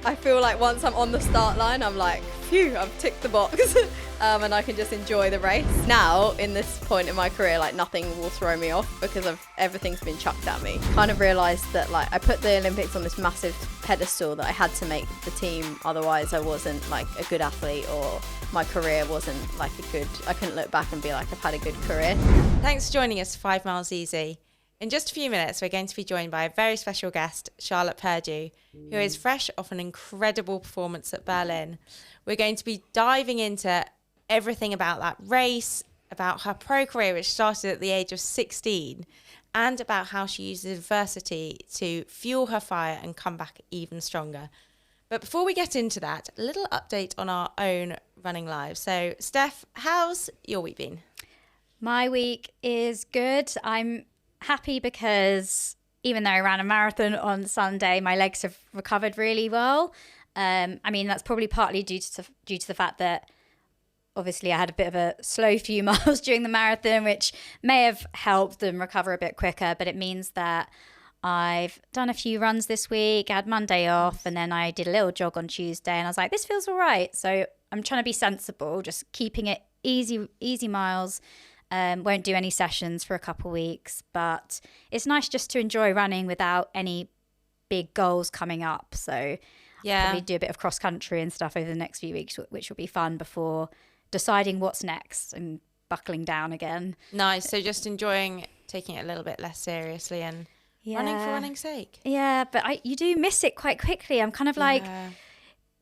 I feel like once I'm on the start line, I'm like, phew, I've ticked the box. And I can just enjoy the race. Now, in this point in my career, like nothing will throw me off because everything's been chucked at me. Kind of realised that like I put the Olympics on this massive pedestal that I had to make the team, otherwise I wasn't like a good athlete, or my career wasn't like I couldn't look back and be like, I've had a good career. Thanks for joining us for 5 Miles Easy. In just a few minutes, we're going to be joined by a very special guest, Charlotte Purdue, who is fresh off an incredible performance at Berlin. We're going to be diving into everything about that race, about her pro career, which started at the age of 16, and about how she uses adversity to fuel her fire and come back even stronger. But before we get into that, a little update on our own running lives. So, Steph, how's your week been? My week is good. I'm happy because even though I ran a marathon on Sunday, my legs have recovered really well. I mean, that's probably partly due to the fact that obviously I had a bit of a slow few miles during the marathon, which may have helped them recover a bit quicker, but it means that I've done a few runs this week. I had Monday off, and then I did a little jog on Tuesday, and I was like, this feels all right. So I'm trying to be sensible, just keeping it easy miles. Won't do any sessions for a couple of weeks, but it's nice just to enjoy running without any big goals coming up. So I'll probably do a bit of cross country and stuff over the next few weeks, which will be fun before deciding what's next and buckling down again. Nice. So just enjoying taking it a little bit less seriously and running for running's sake. Yeah, but you do miss it quite quickly. I'm kind of like...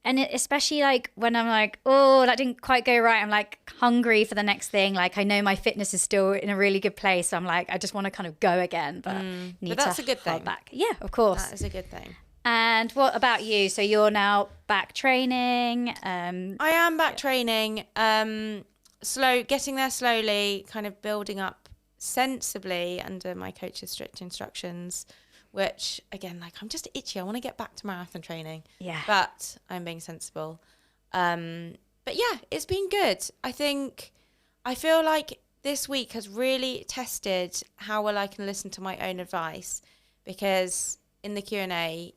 And especially like when I'm like, oh, that didn't quite go right. I'm like hungry for the next thing. Like I know my fitness is still in a really good place. So I'm like, I just want to kind of go again, but that's a good thing. Back. Yeah, of course. That is a good thing. And what about you? So you're now back training. I am back training. Getting there slowly, kind of building up sensibly under my coach's strict instructions. Which, again, like, I'm just itchy. I want to get back to marathon training. Yeah. But I'm being sensible. But yeah, it's been good. I feel like this week has really tested how well I can listen to my own advice. Because in the Q&A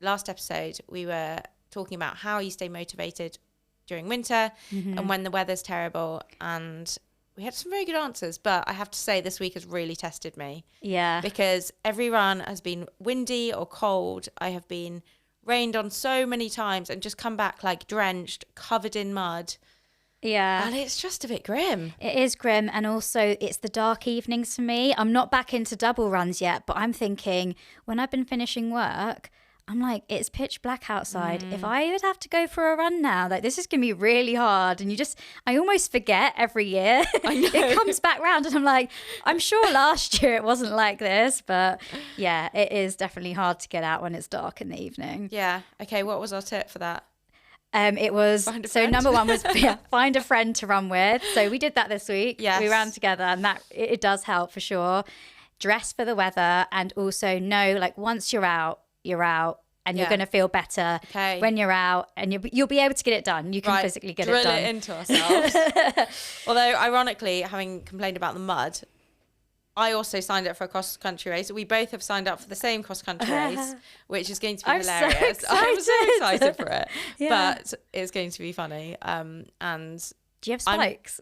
last episode, we were talking about how you stay motivated during winter and when the weather's terrible. And we had some very good answers, but I have to say this week has really tested me. Yeah. Because every run has been windy or cold. I have been rained on so many times and just come back like drenched, covered in mud. Yeah. And it's just a bit grim. It is grim. And also it's the dark evenings for me. I'm not back into double runs yet, but I'm thinking when I've been finishing work, I'm like, it's pitch black outside. If I would have to go for a run now, like this is going to be really hard. And I almost forget every year. I know. It comes back round and I'm like, I'm sure last year it wasn't like this. But yeah, it is definitely hard to get out when it's dark in the evening. Yeah. Okay. What was our tip for that? It was, so number one was find a friend to run with. So we did that this week. Yes. We ran together and that it does help for sure. Dress for the weather and also know like once you're out and you're going to feel better when you're out and you'll be able to get it done. You can physically get it done. Drill it into ourselves. Although, ironically, having complained about the mud, I also signed up for a cross-country race. We both have signed up for the same cross-country race, which is going to be hilarious. I'm so excited for it. But it's going to be funny. And do you have spikes?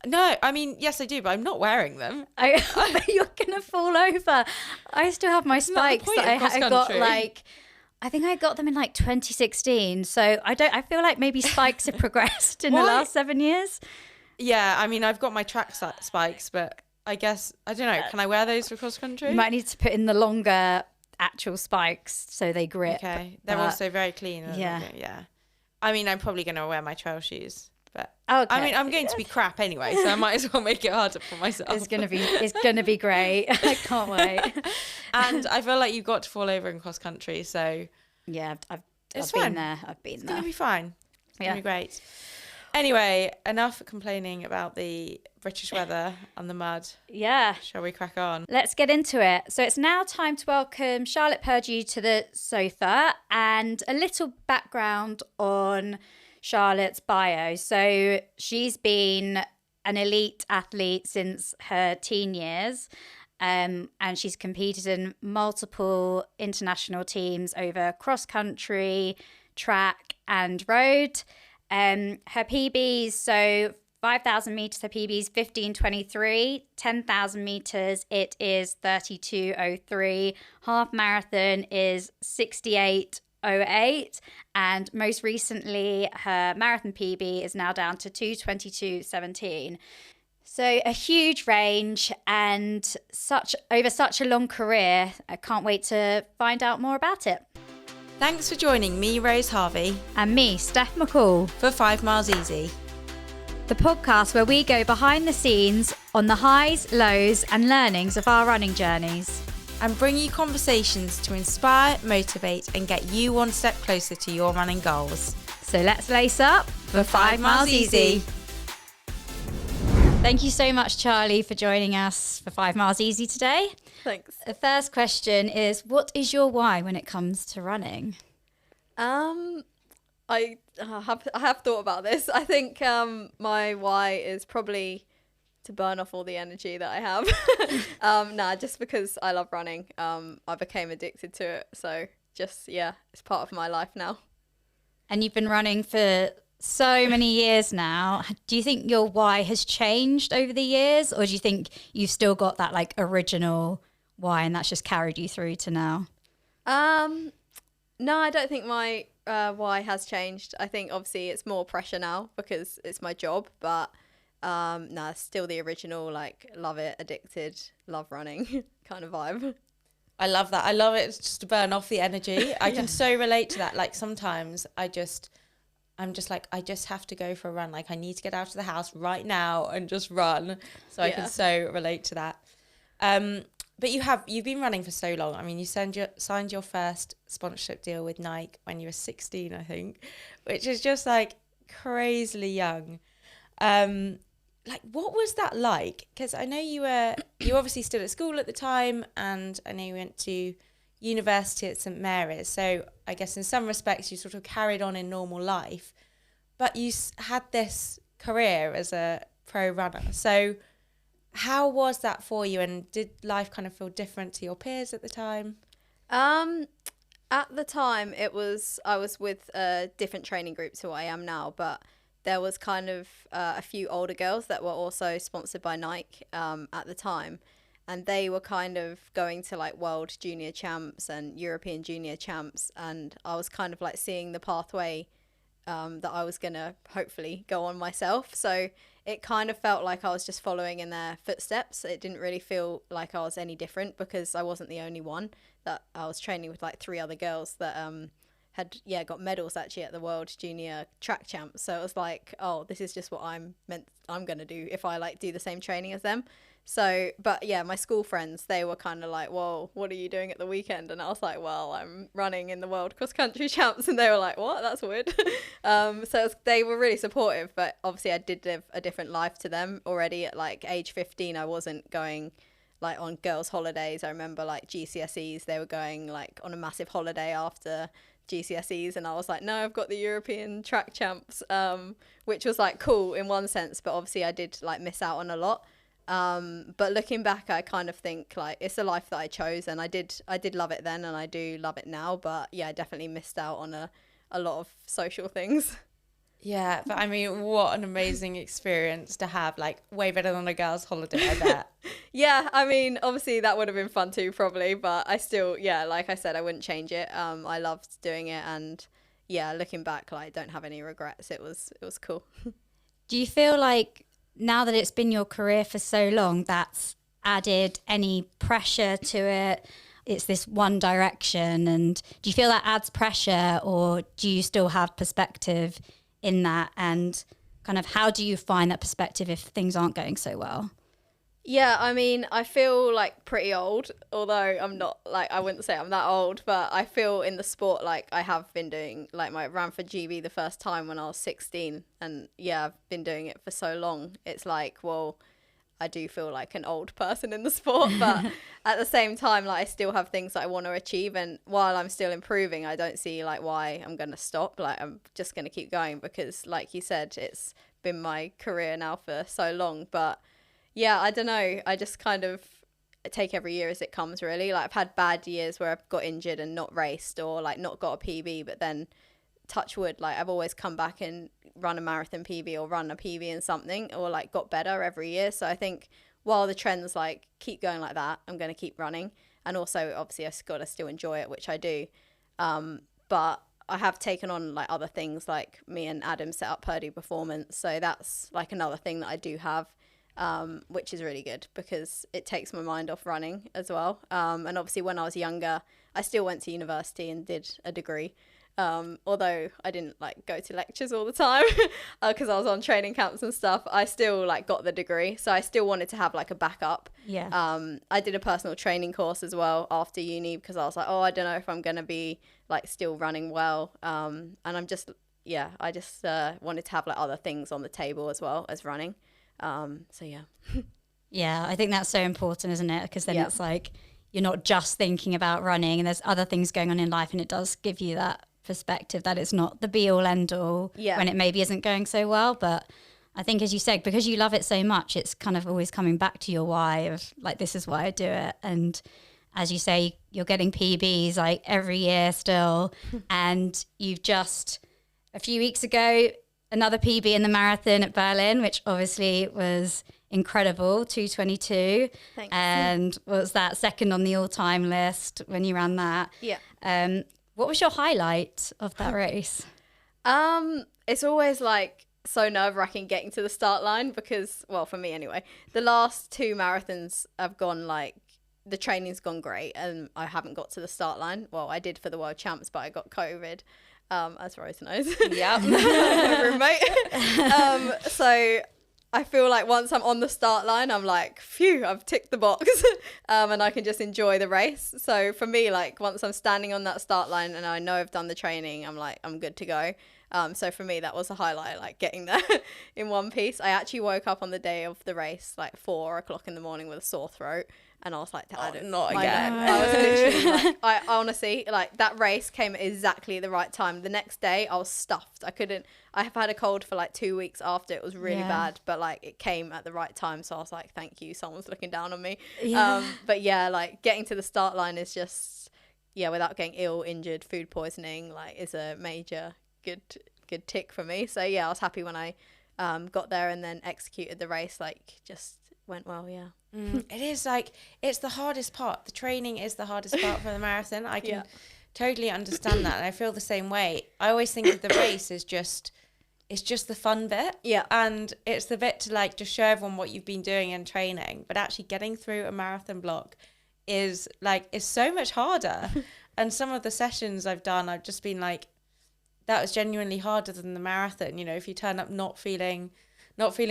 No, I mean, yes, I do, but I'm not wearing them. You're going to fall over. I still have my spikes that I got I think I got them in like 2016. So I feel like maybe spikes have progressed in the last 7 years. Yeah, I mean, I've got my track spikes, but I guess, I don't know, can I wear those for cross country? You might need to put in the longer actual spikes so they grip. Okay, they're also very clean. Yeah. I mean, I'm probably going to wear my trail shoes. But I mean, I'm going to be crap anyway, so I might as well make it harder for myself. It's gonna be great. I can't wait. And I feel like you've got to fall over in cross country, so yeah, I've been there. It's gonna be fine. It's gonna be great. Anyway, enough complaining about the British weather and the mud. Yeah. Shall we crack on? Let's get into it. So it's now time to welcome Charlotte Purdue to the sofa and a little background on Charlotte's bio. So she's been an elite athlete since her teen years. And she's competed in multiple international teams over cross country, track, and road. Her PBs, so 5,000 meters, her PBs 15:23, 10,000 meters, it is 32:03, half marathon is 68:08, and most recently her marathon PB is now down to 2:22:17. So a huge range and over such a long career. I can't wait to find out more about it. Thanks for joining me, Rose Harvey, And me, Steph McCall, for 5 Miles Easy. the podcast where we go behind the scenes on the highs, lows and learnings of our running journeys. And bring you conversations to inspire, motivate and get you one step closer to your running goals. So let's lace up for 5 Miles Easy. Thank you so much, Charlie, for joining us for 5 Miles Easy today. Thanks. The first question is, what is your why when it comes to running? I have thought about this. I think my why is probably to burn off all the energy that I have. Just because I love running. I became addicted to it. So just, it's part of my life now. And you've been running for so many years now. Do you think your why has changed over the years, or do you think you've still got that like original why and that's just carried you through to now? No, I don't think my why has changed. I think obviously it's more pressure now because it's my job, but it's still the original, like, love it, addicted, love running kind of vibe. I love that. I love it just to burn off the energy. I can so relate to that. Like sometimes I'm just like, I just have to go for a run. Like I need to get out of the house right now and just run. So I can so relate to that. But you've been running for so long. I mean, you signed your first sponsorship deal with Nike when you were 16, I think, which is just like crazily young. Like, what was that like? Because I know you obviously still at school at the time, and I know you went to university at St Mary's. So I guess in some respects you sort of carried on in normal life, but you had this career as a pro runner. So how was that for you, and did life kind of feel different to your peers at the time? At the time I was with different training groups who I am now, but there was kind of a few older girls that were also sponsored by Nike at the time. And they were kind of going to like world junior champs and European junior champs. And I was kind of like seeing the pathway that I was going to hopefully go on myself. So it kind of felt like I was just following in their footsteps. It didn't really feel like I was any different because I wasn't the only one. That I was training with like 3 other girls that had got medals actually at the world junior track champs. So it was like, oh, this is just what I'm going to do if I like do the same training as them. So, but yeah, my school friends, they were kind of like, whoa, what are you doing at the weekend? And I was like, well, I'm running in the world cross country champs. And they were like, what? That's weird. They were really supportive, but obviously I did live a different life to them already. At like age 15, I wasn't going like on girls' holidays. I remember like GCSEs, they were going like on a massive holiday after GCSEs, and I was like, no, I've got the European track champs, which was like cool in one sense, but obviously I did like miss out on a lot. But looking back, I kind of think like it's a life that I chose, and I did love it then, and I do love it now. But yeah, I definitely missed out on a lot of social things. Yeah, but I mean, what an amazing experience to have, like way better than a girl's holiday, I bet. Yeah, I mean, obviously that would have been fun too, probably, but I still, like I said, I wouldn't change it. I loved doing it, and yeah, looking back, like, don't have any regrets. It was cool. Do you feel like now that it's been your career for so long, that's added any pressure to it? It's this one direction, and do you feel that adds pressure, or do you still have perspective in that, and kind of how do you find that perspective if things aren't going so well? Yeah, I mean, I feel like pretty old, although I'm not, like, I wouldn't say I'm that old, but I feel in the sport like I have been doing, like, my ran for GB the first time when I was 16, and yeah, I've been doing it for so long. It's like, well, I do feel like an old person in the sport, but at the same time, like, I still have things that I want to achieve, and while I'm still improving, I don't see like why I'm going to stop. Like, I'm just going to keep going because, like you said, it's been my career now for so long. But yeah, I don't know, I just kind of take every year as it comes, really. Like I've had bad years where I've got injured and not raced, or like not got a PB, but then touch wood, like I've always come back and run a marathon PB or run a PB in something, or like got better every year. So I think while the trends like keep going like that, I'm going to keep running. And also obviously I've got to still enjoy it, which I do. But I have taken on like other things, like me and Adam set up Purdue Performance. So that's like another thing that I do have, which is really good because it takes my mind off running as well. And obviously when I was younger, I still went to university and did a degree. Although I didn't like go to lectures all the time because I was on training camps and stuff, I still like got the degree. So I still wanted to have like a backup. Yeah. I did a personal training course as well after uni because I was like, oh, I don't know if I'm going to be like still running well. And I'm just, yeah, I just wanted to have like other things on the table as well as running. So yeah. Yeah, I think that's so important, isn't it? Because then it's like you're not just thinking about running and there's other things going on in life, and it does give you that perspective that it's not the be all end all when it maybe isn't going so well. But I think, as you said, because you love it so much, it's kind of always coming back to your why of like, this is why I do it. And as you say, you're getting PBs like every year still. And you've just a few weeks ago, another PB in the marathon at Berlin, which obviously was incredible, 2:22. Thanks. And was that second on the all-time list when you ran that? Yeah. What was your highlight of that race? It's always like so nerve-wracking getting to the start line because, well, for me anyway, the last two marathons have gone like, the training's gone great and I haven't got to the start line. Well, I did for the World Champs, but I got COVID, as Rose knows. Yeah. My roommate. So I feel like once I'm on the start line, I'm like, phew, I've ticked the box, and I can just enjoy the race. So for me, like once I'm standing on that start line and I know I've done the training, I'm like, I'm good to go. So for me, that was a highlight, like getting there in one piece. I actually woke up on the day of the race, like 4 o'clock in the morning with a sore throat. And I was like, not again. I was literally like, I honestly, like that race came at exactly the right time. The next day I was stuffed. I have had a cold for like 2 weeks after. It was really bad, but like it came at the right time. So I was like, thank you. Someone's looking down on me. Yeah. But yeah, like getting to the start line is just, without getting ill, injured, food poisoning, like is a major good tick for me. So yeah, I was happy when I got there and then executed the race, like just went well. It is like, it's the hardest part. The training is the hardest part for the marathon. I can totally understand that, and I feel the same way. I always think of the race as it's just the fun bit, and it's the bit to like just show everyone what you've been doing in training, but actually getting through a marathon block is so much harder. And some of the sessions I've done, I've just been like, that was genuinely harder than the marathon. You know, if you turn up not feeling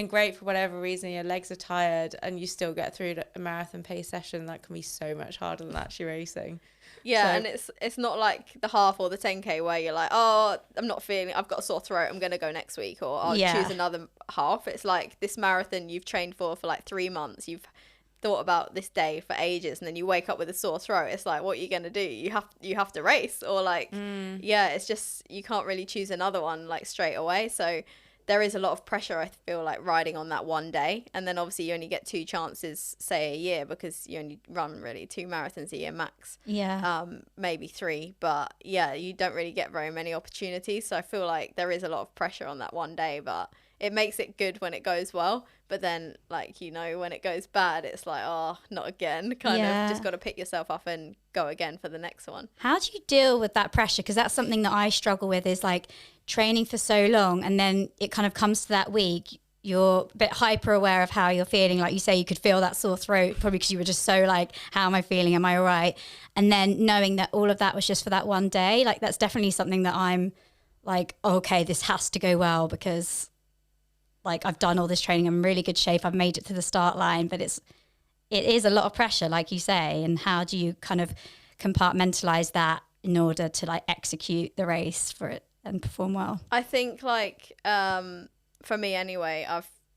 great for whatever reason, your legs are tired, and you still get through a marathon pace session, that can be so much harder than actually racing. Yeah, so, and it's not like the half or the 10K where you're like, oh, I'm not feeling, I've got a sore throat, I'm going to go next week, or I'll choose another half. It's like this marathon you've trained for like 3 months, you've thought about this day for ages, and then you wake up with a sore throat. It's like, what are you going to do? You have to race, or like, it's just, you can't really choose another one like straight away. So there is a lot of pressure, I feel like, riding on that one day. And then obviously you only get 2 chances, say, a year, because you only run really 2 marathons a year max. Yeah. Maybe 3. But yeah, you don't really get very many opportunities. So I feel like there is a lot of pressure on that one day, but it makes it good when it goes well. But then, like, you know, when it goes bad, it's like, oh, not again. Kind of just got to pick yourself up and go again for the next one. How do you deal with that pressure? Because that's something that I struggle with, is like training for so long, and then it kind of comes to that week, you're a bit hyper aware of how you're feeling. Like you say, you could feel that sore throat probably because you were just so like, how am I feeling? Am I all right? And then knowing that all of that was just for that one day, like that's definitely something that I'm like, okay, this has to go well, because like I've done all this training, I'm in really good shape, I've made it to the start line, but it is a lot of pressure, like you say. And how do you kind of compartmentalize that in order to like execute the race for it and perform well? I think like for me anyway,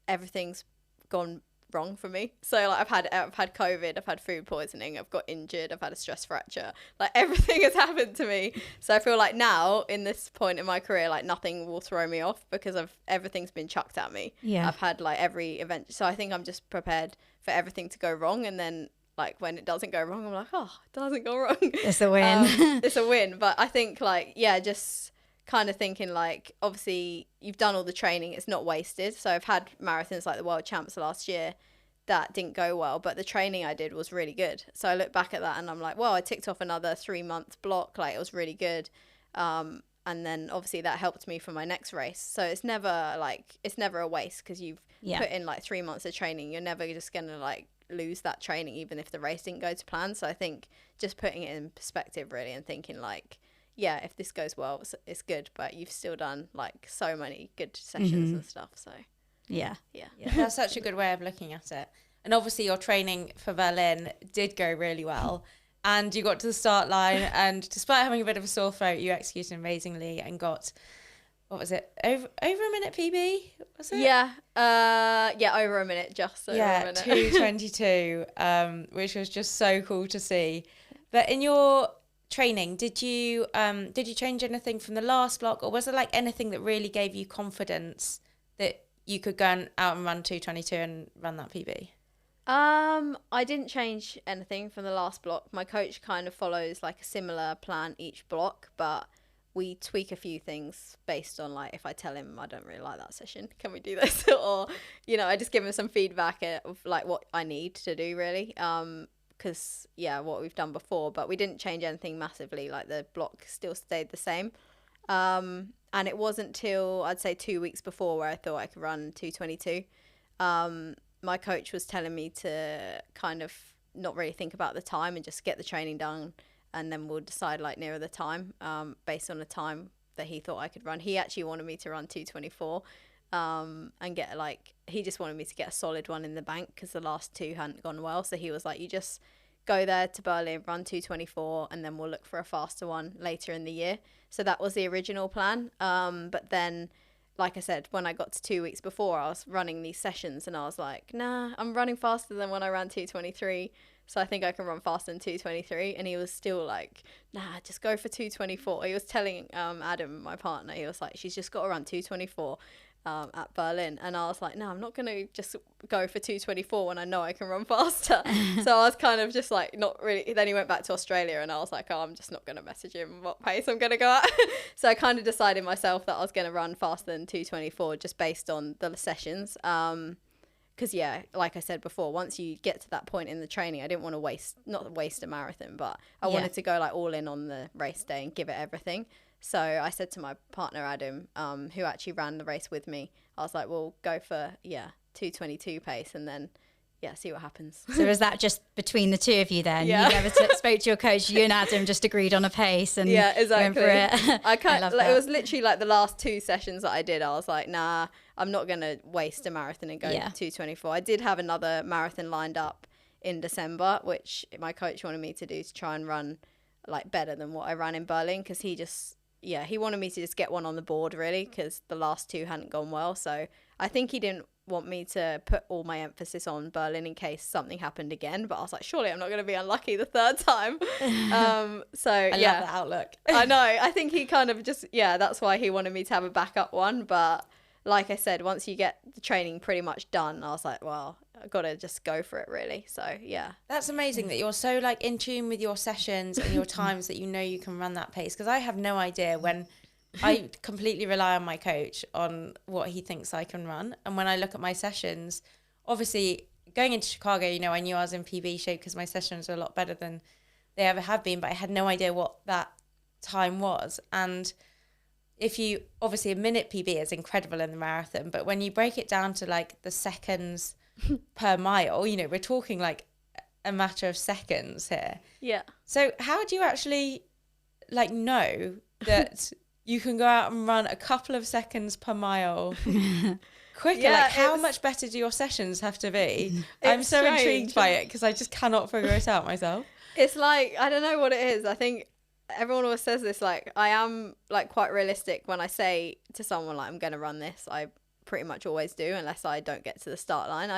everything's gone wrong for me. So like I've had COVID, I've had food poisoning, I've got injured, I've had a stress fracture, like everything has happened to me. So I feel like now in this point in my career, like nothing will throw me off because everything's been chucked at me. I've had like every event, so I think I'm just prepared for everything to go wrong, and then like when it doesn't go wrong, I'm like, oh, it doesn't go wrong. It's a win. It's a win. But I think like, yeah, just kind of thinking like, obviously you've done all the training, it's not wasted. So I've had marathons like the World Champs last year that didn't go well, but the training I did was really good. So I look back at that and I'm like, well, I ticked off another 3-month block. Like, it was really good. And then obviously that helped me for my next race. So it's never a waste, because you've put in like 3 months of training. You're never just going to like lose that training, even if the race didn't go to plan. So I think just putting it in perspective really, and thinking like, yeah, if this goes well, it's good, but you've still done like so many good sessions and stuff. So Yeah. That's such a good way of looking at it. And obviously your training for Berlin did go really well. And you got to the start line, and despite having a bit of a sore throat, you executed amazingly and got, what was it, over a minute PB, was it? Yeah, over a minute, just over a minute. 2:22, which was just so cool to see. But in your training, did you change anything from the last block, or was there like anything that really gave you confidence that you could go out and run 2:22 and run that PB? I didn't change anything from the last block. My coach kind of follows like a similar plan each block, but we tweak a few things based on like, if I tell him I don't really like that session, can we do this? Or, you know, I just give him some feedback of like what I need to do really. Because what we've done before, but we didn't change anything massively. Like, the block still stayed the same. And it wasn't till I'd say 2 weeks before where I thought I could run 2:22. My coach was telling me to kind of not really think about the time and just get the training done, and then we'll decide like nearer the time, based on the time that he thought I could run. He actually wanted me to run 2:24, and get like, he just wanted me to get a solid one in the bank, because the last two hadn't gone well. So he was like, you just go there to Berlin, run 2:24, and then we'll look for a faster one later in the year. So that was the original plan. But then, like I said, when I got to 2 weeks before, I was running these sessions and I was like, nah, I'm running faster than when I ran 2:23. So I think I can run faster than 2:23. And he was still like, nah, just go for 2:24. He was telling Adam, my partner, he was like, she's just got to run 2:24 at Berlin. And I was like, no, I'm not going to just go for 2:24 when I know I can run faster. So I was kind of just like, not really. Then he went back to Australia and I was like, oh, I'm just not going to message him what pace I'm going to go at. So I kind of decided myself that I was going to run faster than 2:24 just based on the sessions. Because, like I said before, once you get to that point in the training, I didn't want to not waste a marathon, but I wanted to go like all in on the race day and give it everything. So I said to my partner, Adam, who actually ran the race with me, I was like, well, go for, 2:22 pace, and then, see what happens. So was that just between the two of you then? Yeah. You never spoke to your coach, you and Adam just agreed on a pace and exactly. went for it. I love that. It was literally like the last two sessions that I did, I was like, nah, I'm not going to waste a marathon and go 2:24. I did have another marathon lined up in December, which my coach wanted me to do to try and run like better than what I ran in Berlin, because he wanted me to just get one on the board really, because the last two hadn't gone well. So I think he didn't want me to put all my emphasis on Berlin in case something happened again, but I was like, surely I'm not going to be unlucky the third time. I love that outlook. I know, I think he kind of just that's why he wanted me to have a backup one. But like I said, once you get the training pretty much done, I was like, well, I've got to just go for it really. So that's amazing that you're so like in tune with your sessions and your times that you know you can run that pace, because I have no idea. When I completely rely on my coach on what he thinks I can run, and when I look at my sessions, obviously going into Chicago, I knew I was in PB shape because my sessions are a lot better than they ever have been, but I had no idea what that time was. And if you, obviously a minute PB is incredible in the marathon, but when you break it down to like the seconds per mile, we're talking like a matter of seconds here. Yeah. So how do you actually like know that you can go out and run a couple of seconds per mile quicker? Like, how much better do your sessions have to be? I'm so intrigued by it because I just cannot figure it out myself. It's like, I don't know what it is. I think everyone always says this, like, I am like quite realistic when I say to someone like I'm going to run this. I pretty much always do, unless I don't get to the start line.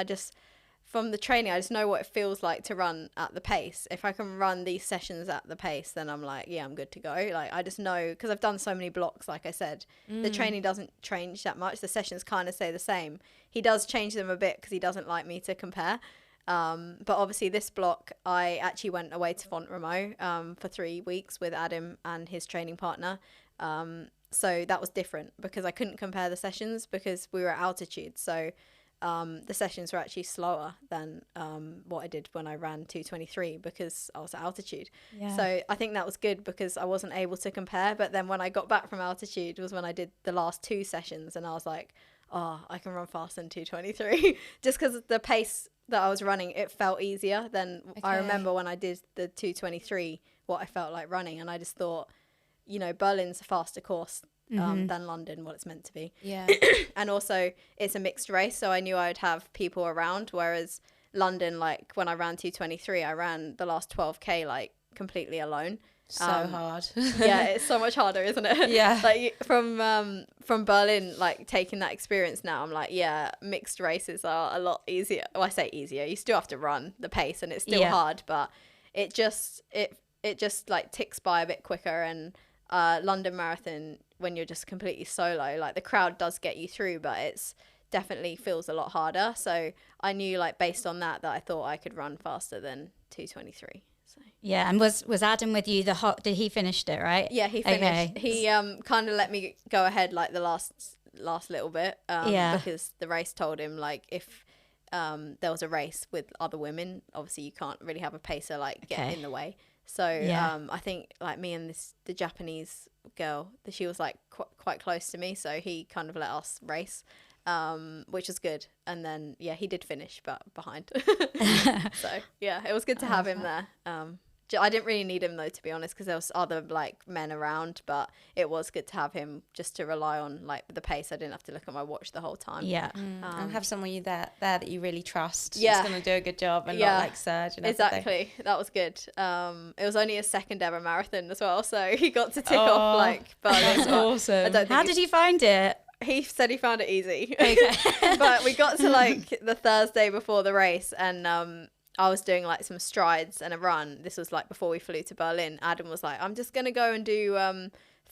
From the training, I just know what it feels like to run at the pace. If I can run these sessions at the pace, then I'm like, I'm good to go. Like, I just know, because I've done so many blocks, like I said, the training doesn't change that much. The sessions kind of stay the same. He does change them a bit because he doesn't like me to compare. But obviously this block, I actually went away to Font-Romeu for 3 weeks with Adam and his training partner. So that was different because I couldn't compare the sessions because we were at altitude. So the sessions were actually slower than what I did when I ran 2:23 because I was at altitude. Yeah. So I think that was good because I wasn't able to compare. But then when I got back from altitude was when I did the last 2 sessions, and I was like, oh, I can run faster than 2:23 just because the pace that I was running, it felt easier than I remember when I did the 2:23, what I felt like running. And I just thought, you know, Berlin's a faster course than London, what it's meant to be. Yeah. And also it's a mixed race, so I knew I would have people around, whereas London, like when I ran 2:23, I ran the last 12k like completely alone. So hard. Yeah, it's so much harder, isn't it? Yeah. Like from Berlin, like taking that experience now, I'm like, yeah, mixed races are a lot easier. Well, I say easier, you still have to run the pace and it's still hard, but it just like ticks by a bit quicker. And London Marathon, when you're just completely solo, like the crowd does get you through, but it's definitely feels a lot harder. So I knew, like, based on that I thought I could run faster than 2:23. So Yeah, and was Adam with you? Did he finished it, right? yeah, he finished. Okay. He kind of let me go ahead like the last little bit because the race told him, like, if there was a race with other women, obviously you can't really have a pacer like get in the way. So I think like me and the Japanese girl, she was like quite close to me, so he kind of let us race, which is good. And then he did finish, but behind. So yeah, it was good to have him there. I didn't really need him though, to be honest, because there was other like men around, but it was good to have him just to rely on like the pace. I didn't have to look at my watch the whole time. Yeah. And have someone there that you really trust. Yeah. Who's going to do a good job and not like surge and everything. Exactly. That was good. It was only his second ever marathon as well, so he got to tick off like Berlin. That's awesome. I don't think How did he find it? he said he found it easy. Okay. But we got to like the Thursday before the race, and I was doing like some strides and a run. This was like before we flew to Berlin. Adam was like, I'm just going to go and do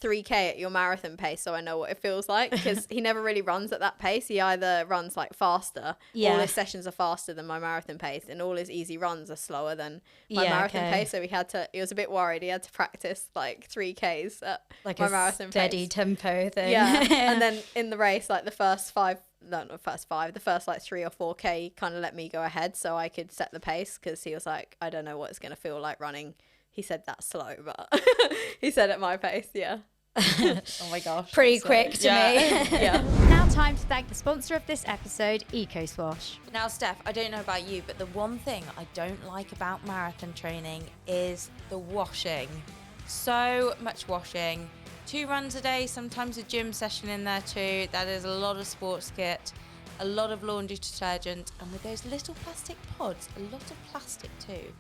3k at your marathon pace so I know what it feels like, because he never really runs at that pace. He either runs like faster, all his sessions are faster than my marathon pace, and all his easy runs are slower than my marathon pace. So he was a bit worried. He had to practice like 3k's at Like my a marathon steady pace. tempo thing. Yeah. And then in the race, like the first like 3 or 4k, he kind of let me go ahead so I could set the pace, because he was like, I don't know what it's going to feel like running. He said that slow, but he said at my pace. Yeah. Oh my gosh. Pretty quick to me. Yeah. Now time to thank the sponsor of this episode, EcoSwash. Now, Steph, I don't know about you, but the one thing I don't like about marathon training is the washing. So much washing. 2 runs a day, sometimes a gym session in there too. That is a lot of sports kit, a lot of laundry detergent, and with those little plastic pods, a lot of plastic too,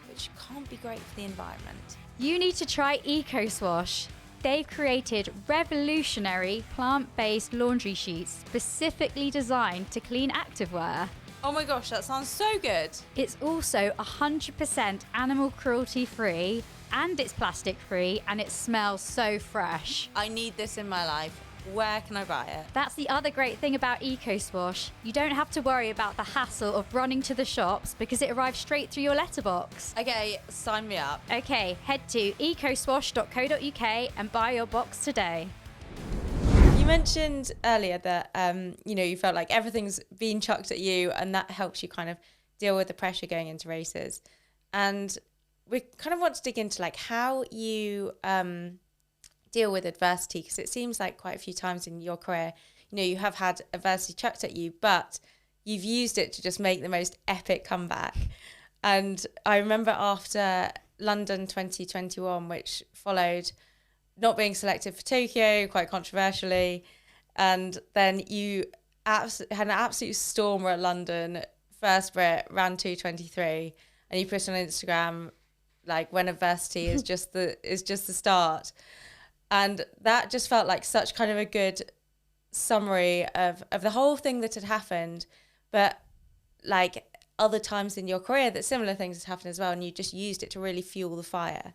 which can't be great for the environment. You need to try EcoSwash. They've created revolutionary plant-based laundry sheets specifically designed to clean activewear. Oh my gosh, that sounds so good. It's also 100% animal cruelty free, and it's plastic free, and it smells so fresh. I need this in my life. Where can I buy it? That's the other great thing about EcoSwash. You don't have to worry about the hassle of running to the shops because it arrives straight through your letterbox. Okay, sign me up. Okay, head to ecoswash.co.uk and buy your box today. You mentioned earlier that you felt like everything's being chucked at you, and that helps you kind of deal with the pressure going into races. And we kind of want to dig into like how you deal with adversity, because it seems like quite a few times in your career, you have had adversity chucked at you, but you've used it to just make the most epic comeback. And I remember after London 2021, which followed not being selected for Tokyo, quite controversially, and then you had an absolute stormer at London, first Brit, ran 2:23, and you put on Instagram like, when adversity is just the start. And that just felt like such kind of a good summary of the whole thing that had happened, but like other times in your career that similar things had happened as well, and you just used it to really fuel the fire.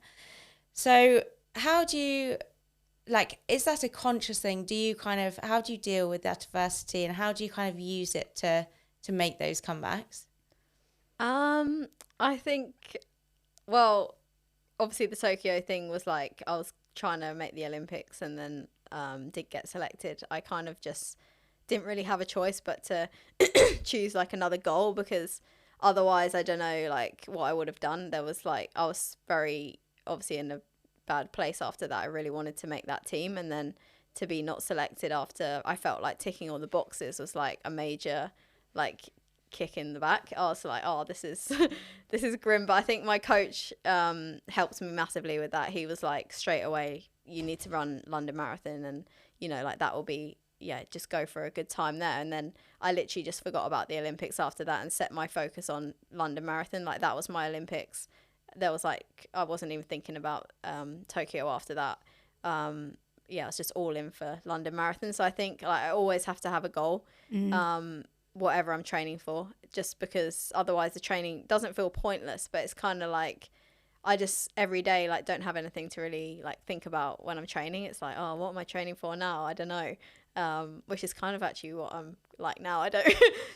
So how do you, like, is that a conscious thing? How do you deal with that adversity, and how do you kind of use it to make those comebacks? I think, well, obviously the Tokyo thing was like I was trying to make the Olympics and then did get selected. I kind of just didn't really have a choice but to choose like another goal, because otherwise I don't know like what I would have done. There was like I was very obviously in a bad place after that. I really wanted to make that team, and then to be not selected after I felt like ticking all the boxes was like a major like kick in the back. I was like, oh, this is this is grim. But I think my coach helped me massively with that. He was like, straight away, you need to run London Marathon, and you know, like that will be, yeah, just go for a good time there. And then I literally just forgot about the Olympics after that and set my focus on London Marathon. Like that was my Olympics. There was like I wasn't even thinking about Tokyo after that. Yeah, I was just all in for London Marathon. So I think like I always have to have a goal. Whatever I'm training for, just because otherwise the training doesn't feel pointless, but it's kind of like I just every day like don't have anything to really like think about when I'm training. It's like, oh, what am I training for now? I don't know. Which is kind of actually what I'm like now. I don't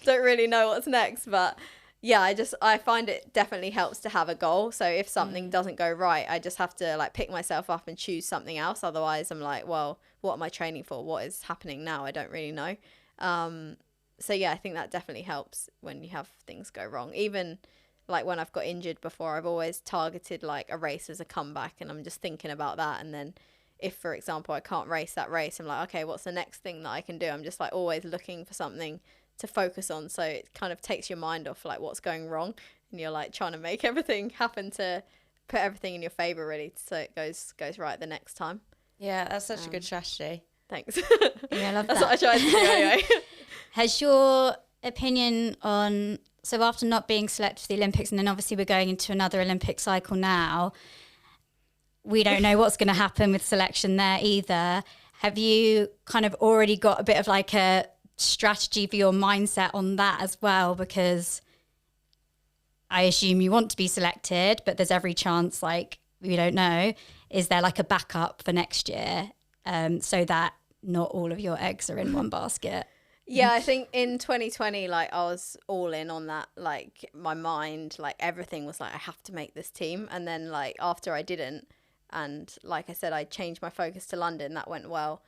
don't really know what's next, but yeah, I find it definitely helps to have a goal. So if something doesn't go right, I just have to like pick myself up and choose something else. Otherwise I'm like, well, what am I training for? What is happening now? I don't really know. So yeah, I think that definitely helps when you have things go wrong. Even like when I've got injured before, I've always targeted like a race as a comeback, and I'm just thinking about that. And then if, for example, I can't race that race, I'm like, okay, what's the next thing that I can do? I'm just like always looking for something to focus on. So it kind of takes your mind off like what's going wrong, and you're like trying to make everything happen to put everything in your favor really, so it goes right the next time. Yeah, that's such a good strategy. Thanks. Yeah, I love That's that. what I tried to do anyway. Has your opinion on, so after not being selected for the Olympics, and then obviously we're going into another Olympic cycle now, we don't know what's going to happen with selection there either. Have you kind of already got a bit of like a strategy for your mindset on that as well? Because I assume you want to be selected, but there's every chance, like, we don't know. Is there like a backup for next year, so that not all of your eggs are in one basket? Yeah, I think in 2020, like I was all in on that. Like my mind, like everything was like, I have to make this team. And then like after I didn't, and like I said, I changed my focus to London. That went well.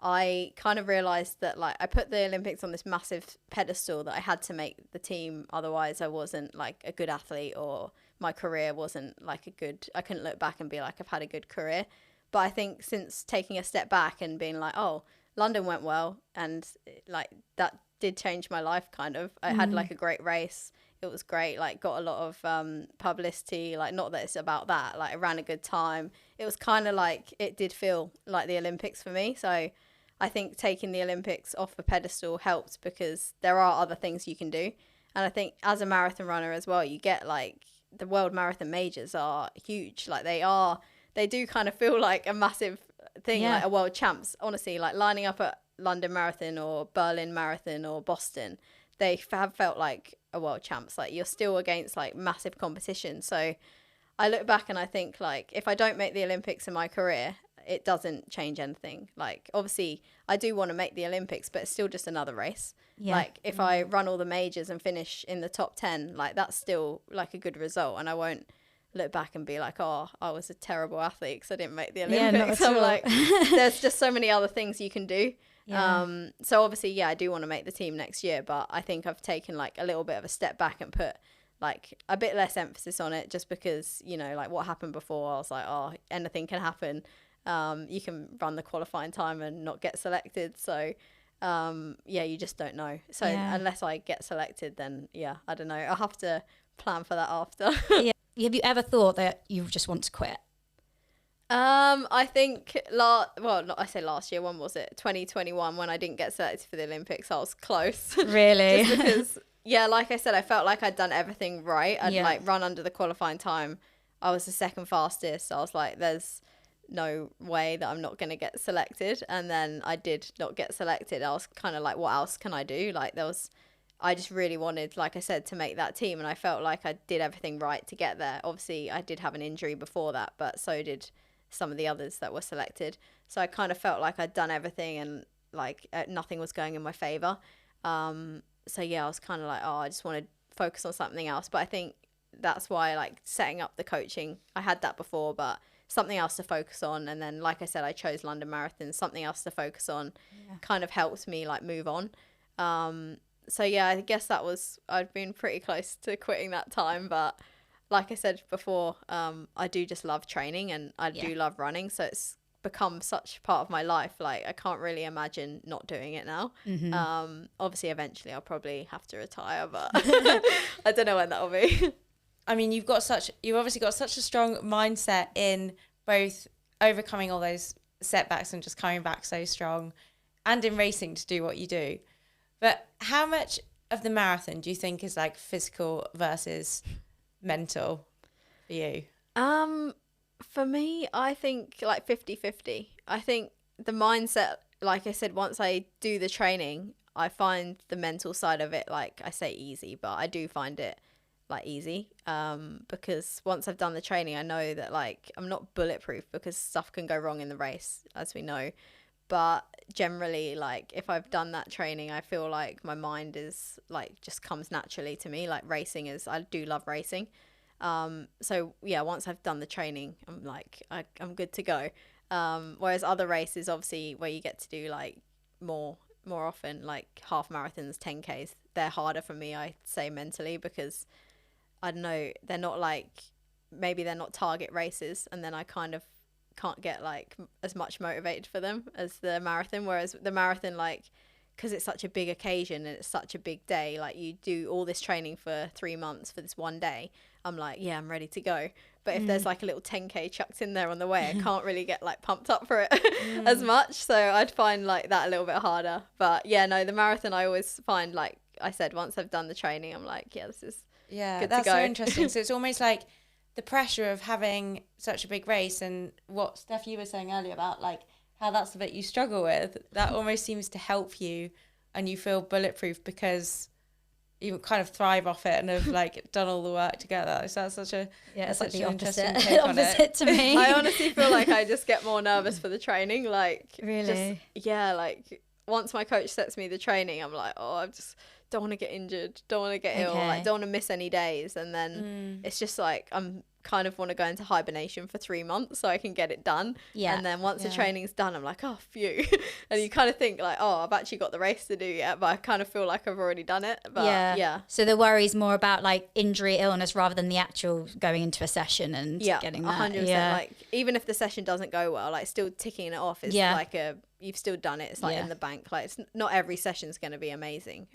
I kind of realized that like I put the Olympics on this massive pedestal that I had to make the team. Otherwise, I wasn't like a good athlete, or my career wasn't like a good. I couldn't look back and be like, I've had a good career. But I think since taking a step back and being like, oh, London went well, and like that did change my life kind of. I had like a great race. It was great, like got a lot of publicity, like not that it's about that, like I ran a good time. It was kind of like it did feel like the Olympics for me. So I think taking the Olympics off the pedestal helped, because there are other things you can do. And I think as a marathon runner as well, you get like the world marathon majors are huge. Like they do kind of feel like a massive thing, like a world champs. Honestly, like lining up at London Marathon or Berlin Marathon or Boston, they have felt like a world champs. Like you're still against like massive competition. So I look back and I think like if I don't make the Olympics in my career, it doesn't change anything. Like obviously I do want to make the Olympics, but it's still just another race. Like if I run all the majors and finish in the top 10, like that's still like a good result, and I won't look back and be like, oh, I was a terrible athlete because I didn't make the Olympics. I'm like, there's just so many other things you can do. So obviously, yeah, I do want to make the team next year, but I think I've taken like a little bit of a step back and put like a bit less emphasis on it, just because, you know, like what happened before, I was like, oh, anything can happen. You can run the qualifying time and not get selected. So yeah, you just don't know. So unless I get selected, then yeah, I don't know. I'll have to plan for that after. Have you ever thought that you just want to quit? I think I say last year, when was it? 2021, when I didn't get selected for the Olympics. I was close. Really? Just because, yeah, like I said, I felt like I'd done everything right. I'd like run under the qualifying time. I was the second fastest. I was like, there's no way that I'm not going to get selected. And then I did not get selected. I was kind of like, what else can I do? Like I just really wanted, like I said, to make that team, and I felt like I did everything right to get there. Obviously, I did have an injury before that, but so did some of the others that were selected. So I kind of felt like I'd done everything, and like nothing was going in my favour. So yeah, I was kind of like, oh, I just want to focus on something else. But I think that's why, like, setting up the coaching, I had that before, but something else to focus on. And then, like I said, I chose London Marathon, something else to focus on kind of helps me like move on. So yeah, I guess I'd been pretty close to quitting that time, but like I said before, I do just love training, and I do love running. So it's become such part of my life. Like, I can't really imagine not doing it now. Obviously eventually I'll probably have to retire, but I don't know when that'll be. I mean, you've obviously got such a strong mindset in both overcoming all those setbacks and just coming back so strong, and in racing to do what you do. But how much of the marathon do you think is like physical versus mental for you? For me, I think like 50-50. I think the mindset, like I said, once I do the training, I find the mental side of it, like I say easy, but I do find it like easy, because once I've done the training, I know that like I'm not bulletproof, because stuff can go wrong in the race, as we know. But generally, like, if I've done that training, I feel like my mind is like just comes naturally to me. Like, racing is, I do love racing. So yeah, once I've done the training, I'm like, I'm good to go. Whereas other races, obviously, where you get to do like more often, like half marathons, 10Ks, they're harder for me, I'd say, mentally, because I don't know, they're not like, maybe they're not target races, and then I kind of can't get like as much motivated for them as the marathon. Whereas the marathon, like, because it's such a big occasion and it's such a big day, like, you do all this training for 3 months for this one day, I'm like, yeah, I'm ready to go. But if there's like a little 10K chucked in there on the way, I can't really get like pumped up for it as much. So I'd find like that a little bit harder. But yeah, no, the marathon, I always find, like I said, once I've done the training, I'm like, yeah, this is good that's to go. so interesting. So it's almost like the pressure of having such a big race, and what Steph, you were saying earlier about like how that's the bit you struggle with, that almost seems to help you, and you feel bulletproof because you kind of thrive off it and have like done all the work together. So that's such a it's such like an the interesting opposite, take on it. opposite to me. I honestly feel like I just get more nervous for the training. Like, Really? yeah, like once my coach sets me the training, I'm like, oh, I just don't want to get injured, don't want to get ill, like, don't want to miss any days. And then it's just like, I'm kind of want to go into hibernation for 3 months so I can get it done. And then once the training's done, I'm like, oh, phew. And you kind of think like, oh, I've actually got the race to do yet, but I kind of feel like I've already done it. But yeah. So the worry's more about like injury, illness, rather than the actual going into a session and getting that. 100%. Like, even if the session doesn't go well, like, still ticking it off is like you've still done it. It's like in the bank. Like, it's not every session's going to be amazing.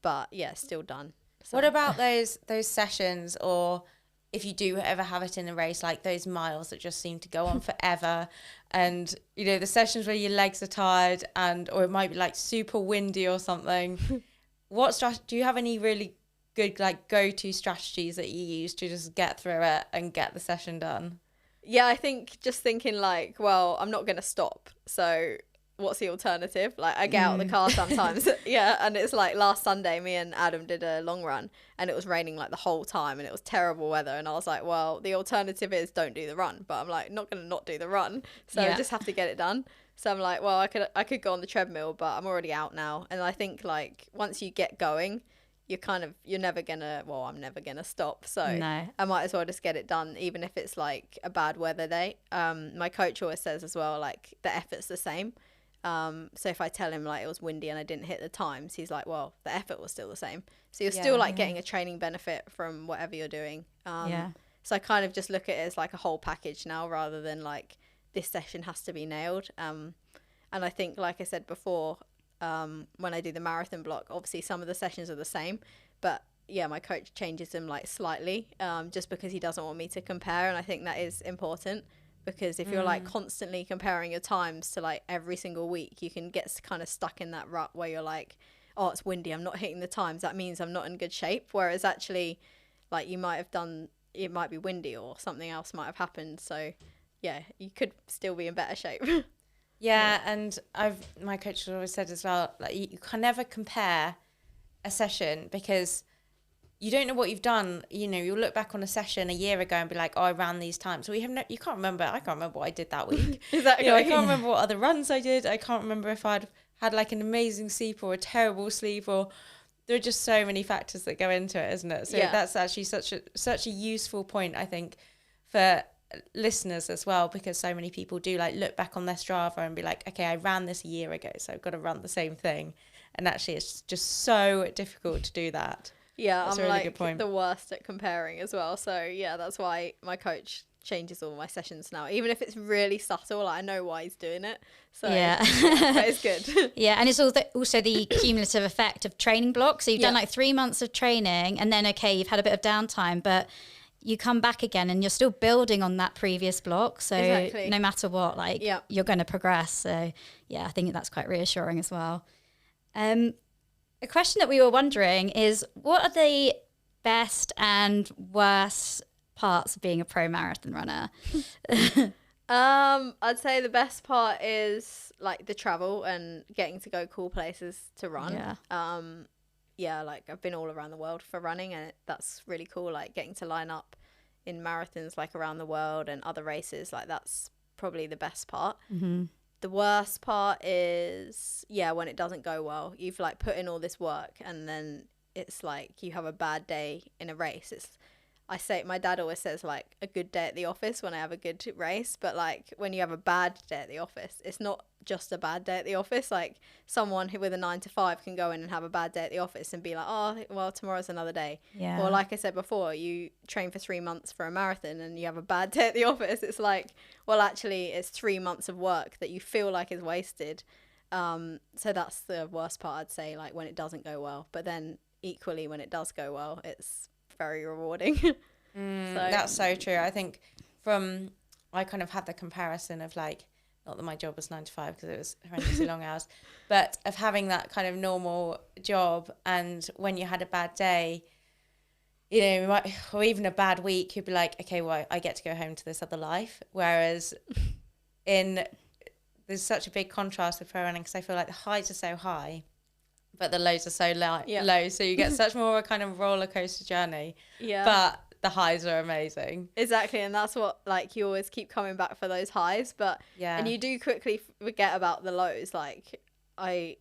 But yeah, still done. So. What about those sessions, or if you do ever have it in a race, like those miles that just seem to go on forever, and you know, the sessions where your legs are tired, or it might be like super windy or something? Do you have any really good like go-to strategies that you use to just get through it and get the session done? Yeah, I think just thinking like, well, I'm not going to stop, so what's the alternative? Like, I get out of the car sometimes. And it's like last Sunday, me and Adam did a long run, and it was raining like the whole time, and it was terrible weather, and I was like, well, the alternative is don't do the run, but I'm like, not going to not do the run, so I just have to get it done. So I'm like, well, I could go on the treadmill, but I'm already out now. And I think like once you get going, you're never gonna, well, I'm never gonna stop, so I might as well just get it done, even if it's like a bad weather day. My coach always says as well, like, the effort's the same. So if I tell him like it was windy and I didn't hit the times, he's like, well, the effort was still the same. So you're still like getting a training benefit from whatever you're doing. So I kind of just look at it as like a whole package now, rather than like this session has to be nailed. And I think, like I said before, when I do the marathon block, obviously some of the sessions are the same, but yeah, my coach changes them like slightly, just because he doesn't want me to compare. And I think that is important, because if you're like constantly comparing your times to like every single week, you can get kind of stuck in that rut where you're like, oh, it's windy, I'm not hitting the times, that means I'm not in good shape. Whereas actually, like, you might have done, it might be windy or something else might have happened, so yeah, you could still be in better shape. And my coach has always said as well, like, you can never compare a session, because you don't know what you've done. You know, you'll look back on a session a year ago and be like, oh, I ran these times. So you can't remember. I can't remember what I did that week. Exactly. You know, I can't remember what other runs I did. I can't remember if I'd had like an amazing sleep or a terrible sleep, or there are just so many factors that go into it, isn't it? So Yeah. that's actually such a useful point, I think, for listeners as well, because so many people do like look back on their Strava and be like, okay, I ran this a year ago, so I've got to run the same thing. And actually it's just so difficult to do that. Yeah, That's I'm a really like good point. the worst at comparing as well. So yeah, that's why my coach changes all my sessions now. Even if it's really subtle, like, I know why he's doing it. So Yeah. but it's good. Yeah, and it's also the cumulative effect of training blocks. So you've done like 3 months of training, and then okay, you've had a bit of downtime, but you come back again and you're still building on that previous block. So Exactly. no matter what, like you're going to progress. So yeah, I think that's quite reassuring as well. A question that we were wondering is, what are the best and worst parts of being a pro marathon runner? I'd say the best part is like the travel and getting to go cool places to run. Yeah. Yeah, like I've been all around the world for running, and that's really cool. Like getting to line up in marathons like around the world and other races, like that's probably the best part. Mm-hmm. The worst part is, yeah, when it doesn't go well. You've like put in all this work and then it's like you have a bad day in a race. I say, my dad always says like a good day at the office when I have a good race, but like when you have a bad day at the office, it's not just a bad day at the office. Like someone who with a 9 to 5 can go in and have a bad day at the office and be like, oh, well, tomorrow's another day. Yeah. Or like I said before, you train for 3 months for a marathon and you have a bad day at the office. It's like, well, actually it's 3 months of work that you feel like is wasted. So that's the worst part, I'd say, like when it doesn't go well. But then equally when it does go well, it's very rewarding. That's so true. I think I kind of had the comparison of like, not that my job was 9 to 5 because it was horrendously long hours, but of having that kind of normal job, and when you had a bad day, you know, or even a bad week, you'd be like, okay, well, I get to go home to this other life. Whereas there's such a big contrast with pro running, because I feel like the highs are so high, but the lows are so low. So you get such more a kind of roller coaster journey. Yeah. But the highs are amazing. Exactly. And that's what, like, you always keep coming back for those highs, but and you do quickly forget about the lows. Like I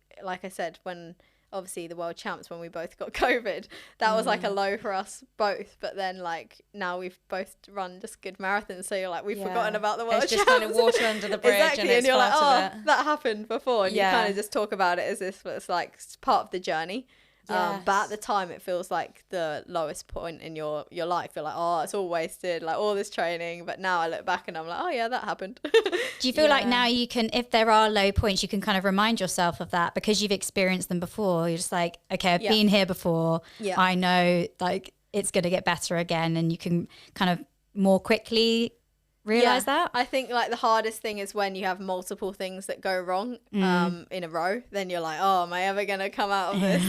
said, when obviously the world champs, when we both got COVID, that was like a low for us both. But then like now we've both run just good marathons, so you're like, we've forgotten about the world champs. It's just kind of water under the bridge. Exactly. And you're like, oh, that happened before, and you kind of just talk about it as if it's like part of the journey. Yes. But at the time it feels like the lowest point in your life. You're like, oh, it's all wasted, like all this training. But now I look back and I'm like, oh yeah, that happened. Do you feel like now you can, if there are low points, you can kind of remind yourself of that because you've experienced them before? You're just like, okay, I've been here before. Yeah. I know like it's going to get better again, and you can kind of more quickly realize that. I think like the hardest thing is when you have multiple things that go wrong in a row. Then you're like, oh, am I ever gonna come out of this?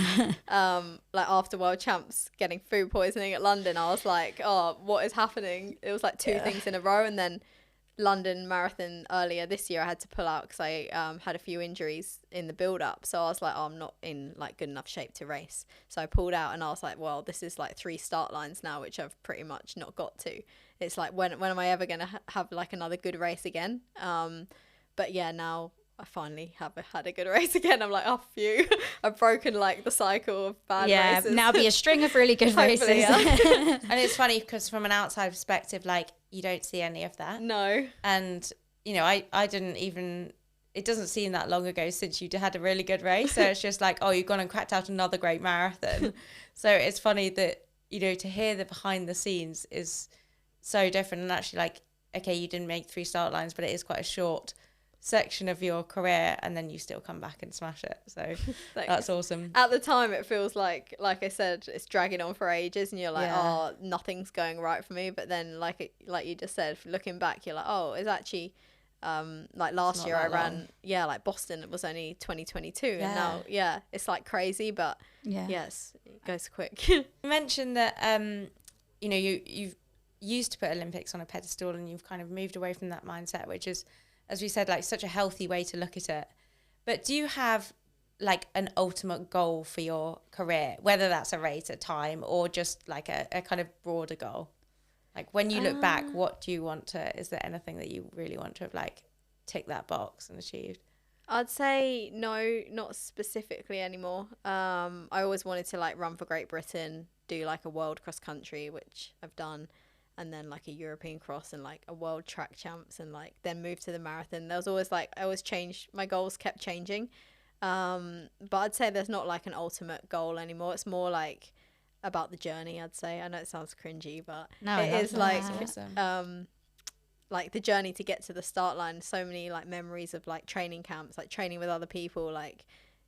Like after world champs getting food poisoning at London, I was like, oh, what is happening? It was like two things in a row. And then London Marathon earlier this year, I had to pull out because I had a few injuries in the build up. So I was like, oh, I'm not in like good enough shape to race. So I pulled out, and I was like, well, this is like 3 start lines now, which I've pretty much not got to. It's like, when am I ever going to have like another good race again? But yeah, now I finally have had a good race again. I'm like, oh, phew. I've broken like the cycle of bad races. Now be a string of really good races. And it's funny because from an outside perspective, like you don't see any of that. No. And, you know, I didn't even, it doesn't seem that long ago since you had a really good race. So it's just like, oh, you've gone and cracked out another great marathon. So it's funny that, you know, to hear the behind the scenes is so different. And actually like, okay, you didn't make 3 start lines, but it is quite a short section of your career, and then you still come back and smash it. So that's awesome. At the time it feels like I said, it's dragging on for ages, and you're like, oh, nothing's going right for me. But then like you just said, looking back, you're like, oh, it's actually like last year I ran like Boston, it was only 2022 and now it's like crazy, but yes, it goes quick. You mentioned that you know, you've used to put Olympics on a pedestal, and you've kind of moved away from that mindset, which is, as we said, like such a healthy way to look at it. But do you have like an ultimate goal for your career, whether that's a race, a time, or just like a kind of broader goal? Like when you look back, what do you want to, is there anything that you really want to have like ticked that box and achieved? I'd say no, not specifically anymore. I always wanted to like run for Great Britain, do like a world cross country, which I've done, and then like a European cross and like a world track champs, and like then move to the marathon. There was always like I always changed, my goals kept changing. But I'd say there's not like an ultimate goal anymore. It's more like about the journey, I'd say. I know it sounds cringy, but No, it is like awesome. like the journey to get to the start line. So many like memories of like training camps, like training with other people, like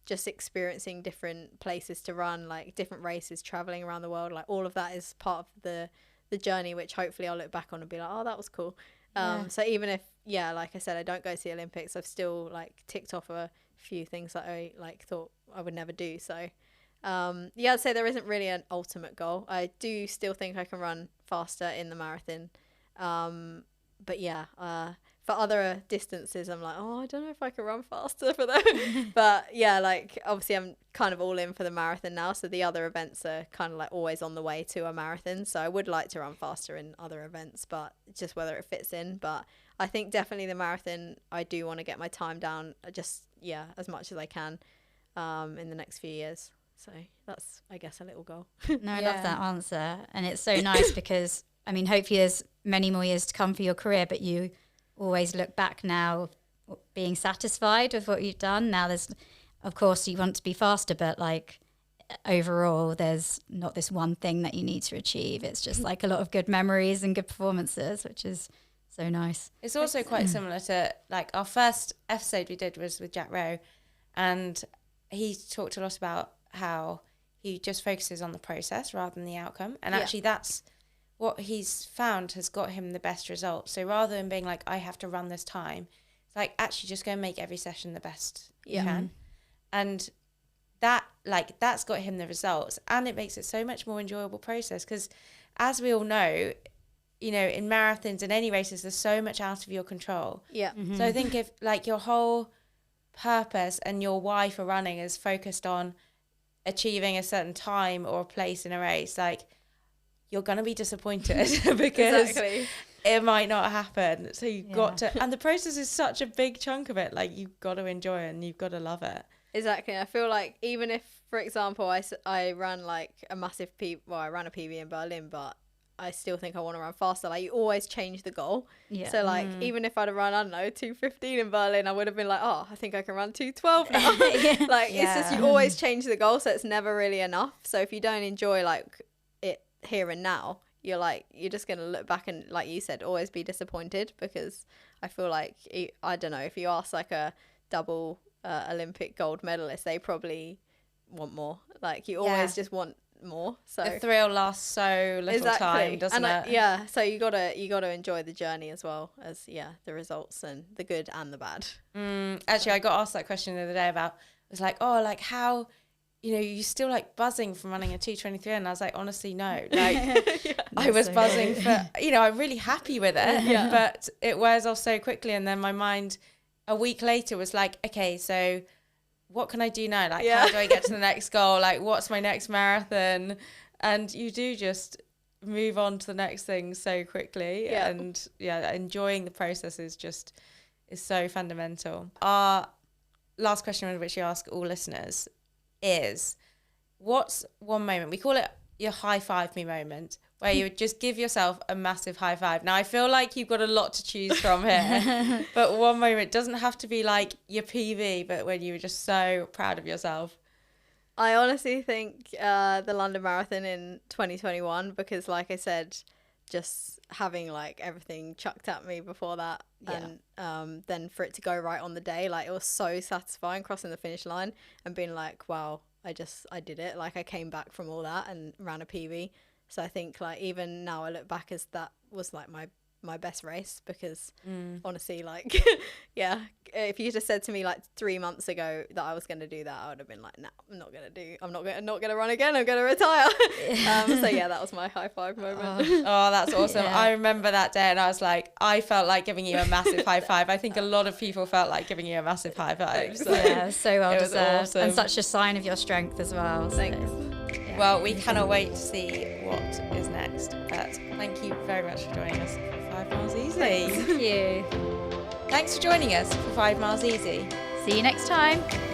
just experiencing different places to run, like different races, traveling around the world. Like all of that is part of the journey, which hopefully I'll look back on and be like, oh, that was cool. So even if, yeah, like I said, I don't go to the Olympics, I've still like ticked off a few things that I like thought I would never do. So yeah, I'd say there isn't really an ultimate goal. I do still think I can run faster in the marathon. But yeah, for other distances, I'm like, oh, I don't know if I can run faster for them. But yeah, like obviously I'm kind of all in for the marathon now. So the other events are kind of like always on the way to a marathon. So I would like to run faster in other events, but just whether it fits in. But I think definitely the marathon, I do want to get my time down just, yeah, as much as I can in the next few years. So that's, I guess, a little goal. No, I love that answer. And it's so nice because, I mean, hopefully there's many more years to come for your career, but you always look back now being satisfied with what you've done. Now there's, of course, you want to be faster, but like overall, there's not this one thing that you need to achieve. It's just like a lot of good memories and good performances, which is so nice. It's also quite similar to like our first episode we did was with Jack Rowe, and he talked a lot about how he just focuses on the process rather than the outcome. And actually that's what he's found has got him the best results. So rather than being like, I have to run this time, it's like actually just go and make every session the best you can. And that like that's got him the results, and it makes it so much more enjoyable process, because as we all know, you know, in marathons and any races, there's so much out of your control. So I think if like your whole purpose and your why for running is focused on achieving a certain time or a place in a race, like you're gonna be disappointed because it might not happen. So you've got to, and the process is such a big chunk of it, like you've got to enjoy it and you've got to love it. Exactly. I feel like even if, for example, I ran like a massive I ran a PB in Berlin, but I still think I want to run faster. Like you always change the goal. So like even if I'd have run, I don't know, 2:15 in Berlin, I would have been like, oh, I think I can run 2:12 now. Like it's just, you always change the goal, so it's never really enough. So if you don't enjoy like it here and now, you're just gonna look back and, like you said, always be disappointed, because I feel like, I don't know, if you ask like a double Olympic gold medalist, they probably want more. Like you always just want more. So the thrill lasts so little time, doesn't it? So you gotta enjoy the journey as well as the results, and the good and the bad. Actually, I got asked that question the other day about, it was like, oh, like how, you know, you still like buzzing from running a 2:23, and I was like, honestly, no. Like I was buzzing for, you know, I'm really happy with it, but it wears off so quickly, and then my mind a week later was like, okay, so what can I do now? Like, how do I get to the next goal? Like, what's my next marathon? And you do just move on to the next thing so quickly. And enjoying the process is so fundamental. Our last question, which we ask all listeners, is what's one moment, we call it your high five me moment, where you would just give yourself a massive high five. Now, I feel like you've got a lot to choose from here, but one moment doesn't have to be like your PB, but when you were just so proud of yourself. I honestly think the London Marathon in 2021, because like I said, just having like everything chucked at me before that, and then for it to go right on the day, like it was so satisfying crossing the finish line and being like, wow, I did it. Like I came back from all that and ran a PB. So I think like even now I look back as that was like my best race, because honestly, like if you just said to me like 3 months ago that I was going to do that, I would have been like, no, I'm not going to run again, I'm going to retire. So yeah, that was my high five moment. Oh, that's awesome. I remember that day, and I was like, I felt like giving you a massive high five. I think a lot of people felt like giving you a massive high five. So so well deserved, awesome. and such a sign of your strength as well. Thanks. Well, we cannot wait to see what is next. But thank you very much for joining us for 5 Miles Easy. Thank you. Thanks for joining us for 5 Miles Easy. See you next time.